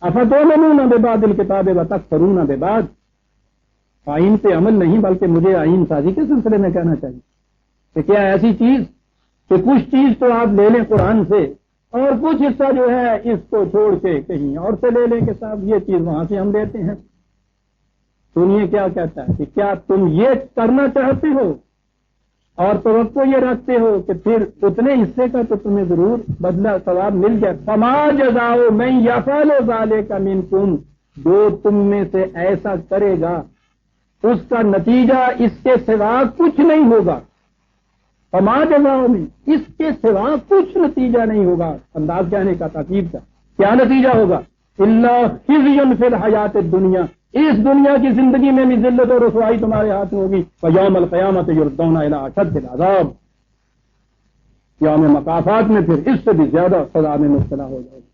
افتؤمنون ببعض الکتاب وتکفرون ببعض، آئین پہ عمل نہیں بلکہ مجھے آئین سازی کے سلسلے میں کہنا چاہیے کہ کیا ایسی چیز کہ کچھ چیز تو آپ لے لیں قرآن سے اور کچھ حصہ جو ہے اس کو چھوڑ کے کہیں اور سے لے لیں کہ صاحب یہ چیز وہاں سے ہم لیتے ہیں۔ سنیے کیا کہتا ہے کہ کیا تم یہ کرنا چاہتے ہو اور توقع یہ رکھتے ہو کہ پھر اتنے حصے کا تو تمہیں ضرور بدلہ ثواب مل جائے؟ فما جزاء من یفعل ذلک منکم، جو تم میں سے ایسا کرے گا اس کا نتیجہ اس کے سوا کچھ نہیں ہوگا۔ فما جزاء من، اس کے سوا کچھ نتیجہ نہیں ہوگا۔ انداز کہنے کا تاکید کا کیا نتیجہ ہوگا؟ الا خزی فی الحیات الدنیا، اس دنیا کی زندگی میں بھی ذلت اور رسوائی تمہارے ہاتھ میں ہوگی۔ ویوم القیامت یردون الی اشد العذاب، یوم مکافات میں پھر اس سے بھی زیادہ سزا میں مبتلا ہو جائے گا۔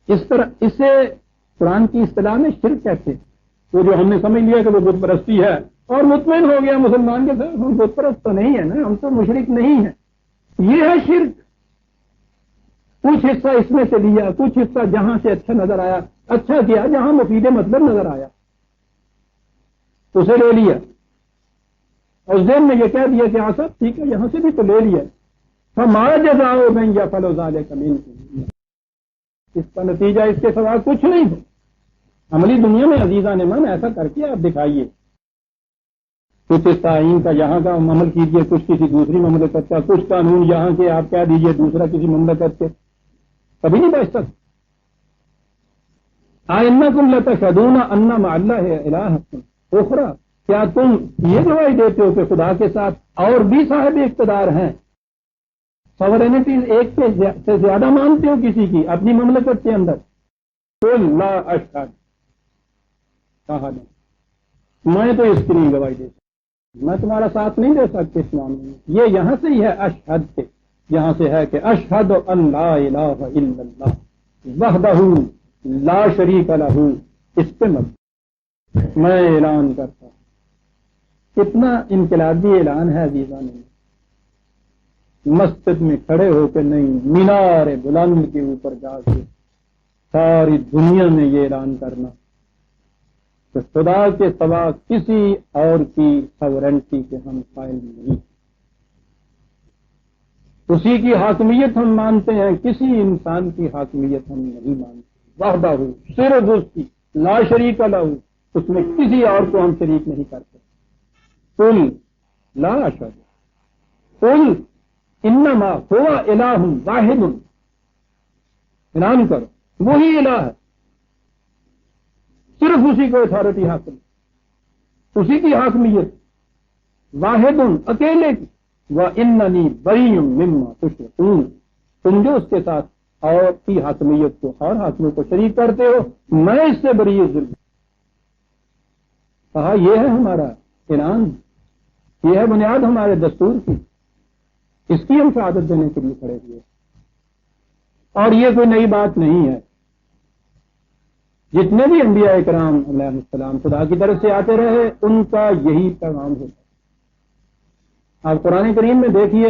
اس طرح اسے قرآن کی اصطلاح میں شرک کہتے ہیں، وہ جو ہم نے سمجھ لیا کہ وہ بت پرستی ہے اور مطمئن ہو گیا مسلمان کے ساتھ ہم بت پرست تو نہیں ہے نا، ہم تو مشرک نہیں ہیں، یہ ہے شرک۔ کچھ حصہ اس میں سے لیا، کچھ حصہ جہاں سے اچھا نظر آیا، اچھا کیا جہاں مفید مطلب نظر آیا اسے لے لیا، اور ذہن میں یہ کہہ دیا کہ ہاں صاحب ٹھیک ہے یہاں سے بھی تو لے لیا۔ فما جزاء من یفعل ذلک منکم، اس کا نتیجہ اس کے سوا کچھ نہیں ہے۔ عملی دنیا میں عزیزان من ایسا کر کے آپ دکھائیے، کچھ اس تعین کا یہاں کا عمل کیجیے، کچھ کسی دوسری مملکت کا، کچھ قانون یہاں کے آپ کہہ دیجیے دوسرا کسی مملکت کے، کبھی نہیں بچ سکتے۔ أَإِنَّكُمْ لَتَشْهَدُونَ أَنَّ مَعَ اللَّهِ إِلَٰهًا أُخْرَىٰ، کیا تم یہ گواہی دیتے ہو کہ خدا کے ساتھ اور بھی صاحب اقتدار ہیں؟ سوورینٹی ایک سے زیادہ مانتے ہو کسی کی اپنی مملکت کے اندر؟ قُلْ لَا أَشْهَدُ، کہا نہیں میں تو اس کی نہیں گواہی دے سکتا، میں تمہارا ساتھ نہیں دے سکتا اس معاملے میں۔ یہ یہاں سے ہی ہے اشہد سے، یہاں سے ہے کہ اشہد ان لا الہ الا اللہ وحدہ لا شریک لہ، اس پہ میں اعلان کرتا ہوں۔ کتنا انقلابی اعلان ہے عزیزان، مسجد میں کھڑے ہو کے نہیں، مینار بلند کے اوپر جا کے ساری دنیا میں یہ اعلان کرنا کہ خدا کے سوا کسی اور کی سورنٹی کے ہم قائل نہیں، اسی کی حاکمیت ہم مانتے ہیں، کسی انسان کی حاکمیت ہم نہیں مانتے۔ وحدہ صرف اس کی، لا شریک لہ، اس میں کسی اور کو ہم شریک نہیں کرتے۔ قل لا اشہد، قل انما هو الہ واحد، اعلان کرو وہی الہ ہے، صرف اسی کو اتھارٹی حاصل، اسی کی حاکمیت، واحد اکیلے کی، وَإِنَّنِي بَرِيٌّ مِّمَّا تُشْرِكُونَ، تم جو اس کے ساتھ اور کی حاکمیت کو اور حاکموں کو شریک کرتے ہو میں اس سے بری ضرور۔ کہا یہ ہے ہمارا اعلان، یہ ہے بنیاد ہمارے دستور کی، اس کی ہم شہادت دینے کے لیے کھڑے ہوئے، اور یہ کوئی نئی بات نہیں ہے۔ جتنے بھی انبیاء کرام علیہ السلام خدا کی طرف سے آتے رہے ان کا یہی پیغام ہوتا ہے۔ آپ قرآن کریم میں دیکھیے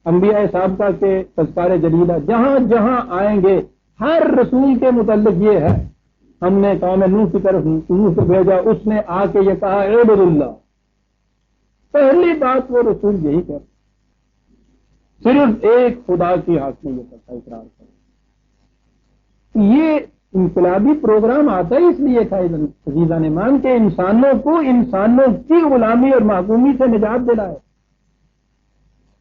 انبیاء سابقہ کے تذکار جلیلہ جہاں جہاں آئیں گے ہر رسول کے متعلق یہ ہے، ہم نے قوم نوح کی طرف نوح کو بھیجا، اس نے آ کے یہ کہا اعبدوا اللہ، پہلی بات وہ رسول یہی کر، صرف ایک خدا کی حاکمیت کا اقرار کرے۔ یہ انقلابی پروگرام آتا ہے اس لیے تھا عزیزان مان کے انسانوں کو انسانوں کی غلامی اور محکومی سے نجات دلائے،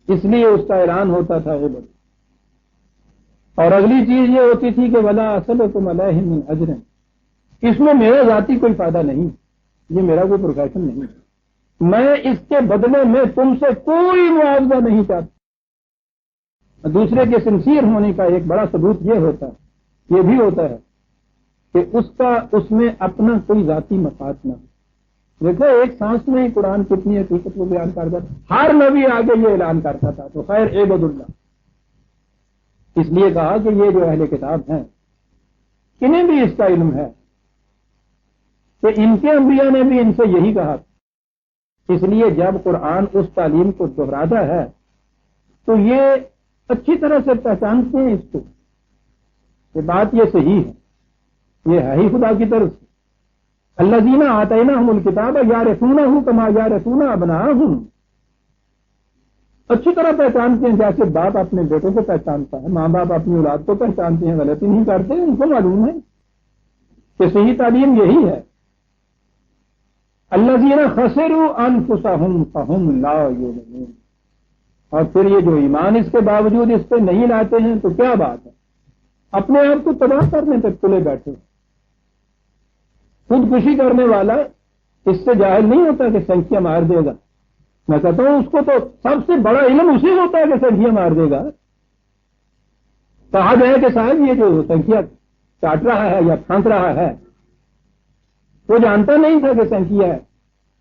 اس لیے اس کا اعلان ہوتا تھا عبادت۔ اور اگلی چیز یہ ہوتی تھی کہ ولا اسألکم علیہ من اجر، اس میں میرا ذاتی کوئی فائدہ نہیں، یہ میرا کوئی پروفیشن نہیں، میں اس کے بدلے میں تم سے کوئی معاوضہ نہیں چاہتا۔ دوسرے کے سنسیئر ہونے کا ایک بڑا ثبوت یہ ہوتا ہے، یہ بھی ہوتا ہے کہ اس میں اپنا کوئی ذاتی مفاد نہ ہو۔ دیکھو ایک سانس میں ہی قرآن کتنی حقیقت کو بیان کرتا تھا، ہر نبی آگے یہ اعلان کرتا تھا، تو خیر عبد اللہ، اس لیے کہا کہ یہ جو اہل کتاب ہیں انہیں بھی اس کا علم ہے کہ ان کے انبیاء نے بھی ان سے یہی کہا، اس لیے جب قرآن اس تعلیم کو دہراتا ہے تو یہ اچھی طرح سے پہچانتے ہیں اس کو، کہ بات یہ صحیح ہے، یہ ہے ہی خدا کی طرف سے۔ الذین آتیناہم الکتاب یعرفونہ کما یعرفون ابناءہم، اچھی طرح پہچانتے ہیں جیسے باپ اپنے بیٹوں کو پہچانتا ہے، ماں باپ اپنی اولاد کو پہچانتے ہیں، غلطی نہیں کرتے، ان کو معلوم ہے کہ صحیح تعلیم یہی ہے۔ الذین خسروا انفسہم فہم لا یؤمنون، اور پھر یہ جو ایمان اس کے باوجود اس پہ نہیں لاتے ہیں تو کیا بات ہے، اپنے آپ کو تباہ کرنے تک تلے بیٹھے۔ خودکشی کرنے والا اس سے جاہل نہیں ہوتا کہ سنکھیا مار دے گا، میں کہتا ہوں اس کو تو سب سے بڑا علم اسی ہوتا ہے کہ سنکھیا مار دے گا۔ کہا جائے کہ صاحب یہ جو سنکھیا کاٹ رہا ہے یا پھانس رہا ہے وہ جانتا نہیں تھا کہ سنکھیا ہے،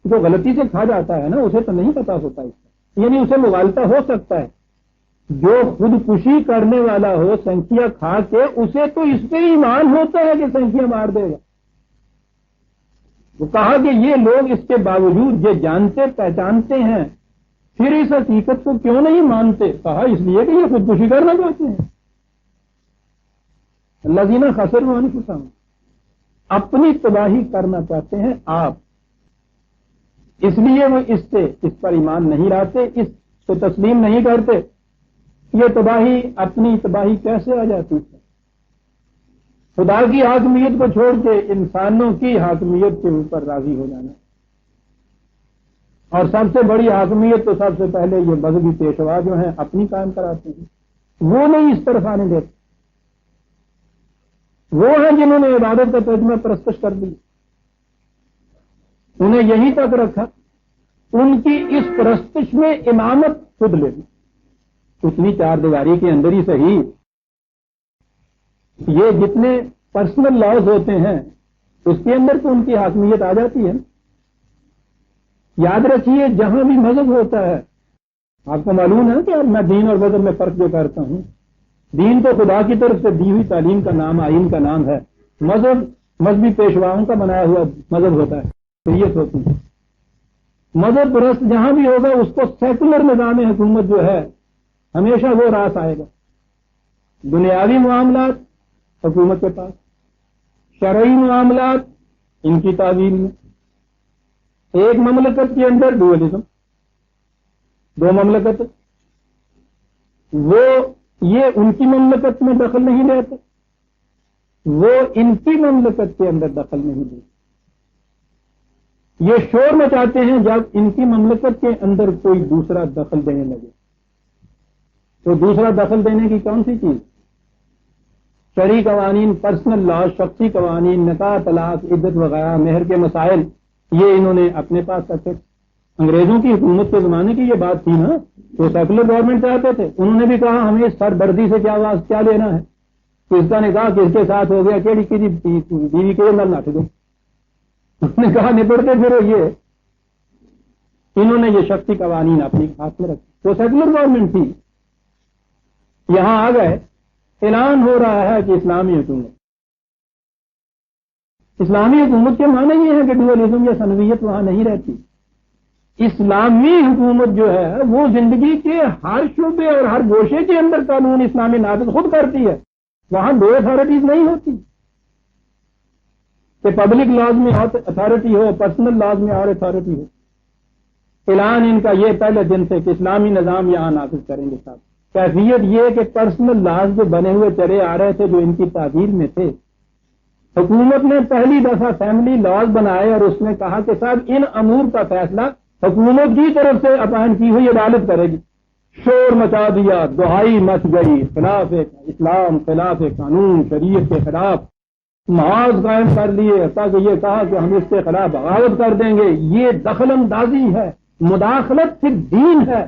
جو غلطی سے کھا جاتا ہے نا اسے تو نہیں پتا ہوتا اس کا، یعنی اسے مغالطہ ہو سکتا ہے۔ جو خودکشی کرنے والا ہو سنکھیا کھا کے اسے تو اس پہ ایمان ہوتا ہے کہ سنکھیا مار دے گا۔ وہ کہا کہ یہ لوگ اس کے باوجود یہ جانتے پہچانتے ہیں پھر اس حقیقت کو کیوں نہیں مانتے؟ کہا اس لیے کہ یہ خودکشی کرنا چاہتے ہیں۔ الذین خسروا انفسہم، اپنی تباہی کرنا چاہتے ہیں آپ، اس لیے وہ اس پر ایمان نہیں لاتے، اس کو تسلیم نہیں کرتے۔ یہ تباہی اپنی تباہی کیسے آ جاتی ہے؟ خدا کی حاکمیت کو چھوڑ کے انسانوں کی حاکمیت کے اوپر راضی ہو جانا، اور سب سے بڑی حاکمیت تو سب سے پہلے یہ مذہبی پیشوا جو ہیں اپنی قائم کراتے ہیں، وہ نہیں اس طرف آنے دیتے۔ وہ ہیں جنہوں نے عبادت کا ترجمہ پرستش کر دی، انہیں یہیں تک رکھا، ان کی اس پرستش میں امامت خود لے لی، اتنی چار دیواری کے اندر ہی صحیح۔ یہ جتنے پرسنل لاز ہوتے ہیں اس کے اندر تو ان کی حاکمیت آ جاتی ہے۔ یاد رکھیے جہاں بھی مذہب ہوتا ہے، آپ کو معلوم ہے کہ میں دین اور مذہب میں فرق جو کرتا ہوں، دین تو خدا کی طرف سے دی ہوئی تعلیم کا نام، آئین کا نام ہے، مذہب مذہبی پیشواؤں کا بنایا ہوا مذہب ہوتا ہے، شریعت ہوتی ہے۔ مذہب پرست جہاں بھی ہوگا اس کو سیکولر نظام حکومت جو ہے ہمیشہ وہ راس آئے گا۔ دنیاوی معاملات حکومت کے پاس، شرعی معاملات ان کی تعویل میں۔ ایک مملکت کے اندر ڈوئلزم، دو مملکت، وہ یہ ان کی مملکت میں دخل نہیں دیتے، وہ ان کی مملکت کے اندر دخل نہیں دیتے۔ یہ شور مچاتے ہیں جب ان کی مملکت کے اندر کوئی دوسرا دخل دینے لگے۔ تو دوسرا دخل دینے کی کون سی چیز؟ شرعی قوانین، پرسنل لا، شخصی قوانین، نکاح، طلاق، عدت وغیرہ، مہر کے مسائل، یہ انہوں نے اپنے پاس رکھے۔ انگریزوں کی حکومت کے زمانے کی یہ بات تھی نا، تو سیکولر گورنمنٹ چاہتے تھے، انہوں نے بھی کہا ہمیں سربردی سے کیا لینا ہے، کس کا نکاح کس کے ساتھ ہو گیا، کیڑی کی بیوی کے اندر نٹ گئی، انہوں نے کہا نپٹتے پھر یہ، انہوں نے یہ شخصی قوانین اپنے ہاتھ میں رکھے۔ تو سیکولر گورنمنٹ تھی، یہاں آ گئے، اعلان ہو رہا ہے کہ اسلامی حکومت۔ اسلامی حکومت کے معنی یہ ہے کہ ڈوئلزم یا ثنویت وہاں نہیں رہتی۔ اسلامی حکومت جو ہے وہ زندگی کے ہر شعبے اور ہر گوشے کے اندر قانون اسلامی نافذ خود کرتی ہے، وہاں دو اتھارٹیز نہیں ہوتی کہ پبلک لاز میں اتھارٹی ہو، پرسنل لاز میں اور اتھارٹی ہو۔ اعلان ان کا یہ پہلے دن سے کہ اسلامی نظام یہاں نافذ کریں گے صاحب۔ کیفیت یہ کہ پرسنل لاز جو بنے ہوئے چلے آ رہے تھے جو ان کی تعدیل میں تھے، حکومت نے پہلی دفعہ فیملی لاز بنائے اور اس نے کہا کہ صاحب ان امور کا فیصلہ حکومت کی طرف سے اپائنٹ کی ہوئی عدالت کرے گی۔ شور مچا دیا، دہائی مچ گئی، خلاف اسلام، خلاف قانون، شریعت کے خلاف محاذ قائم کر لیے، تاکہ یہ کہا کہ ہم اس کے خلاف بغاوت کر دیں گے۔ یہ دخل اندازی ہے، مداخلت فی الدین ہے۔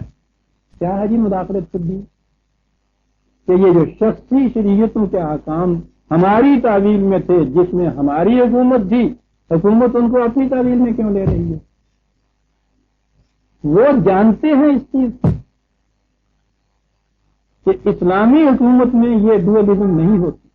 کیا ہے جی مداخلت فی الدین؟ کہ یہ جو شخصی شریعتوں کے احکام ہماری تعویل میں تھے، جس میں ہماری حکومت تھی، حکومت ان کو اپنی تعویل میں کیوں لے رہی ہے؟ وہ جانتے ہیں اس چیز کہ اسلامی حکومت میں یہ ڈوئلزم نہیں ہوتی۔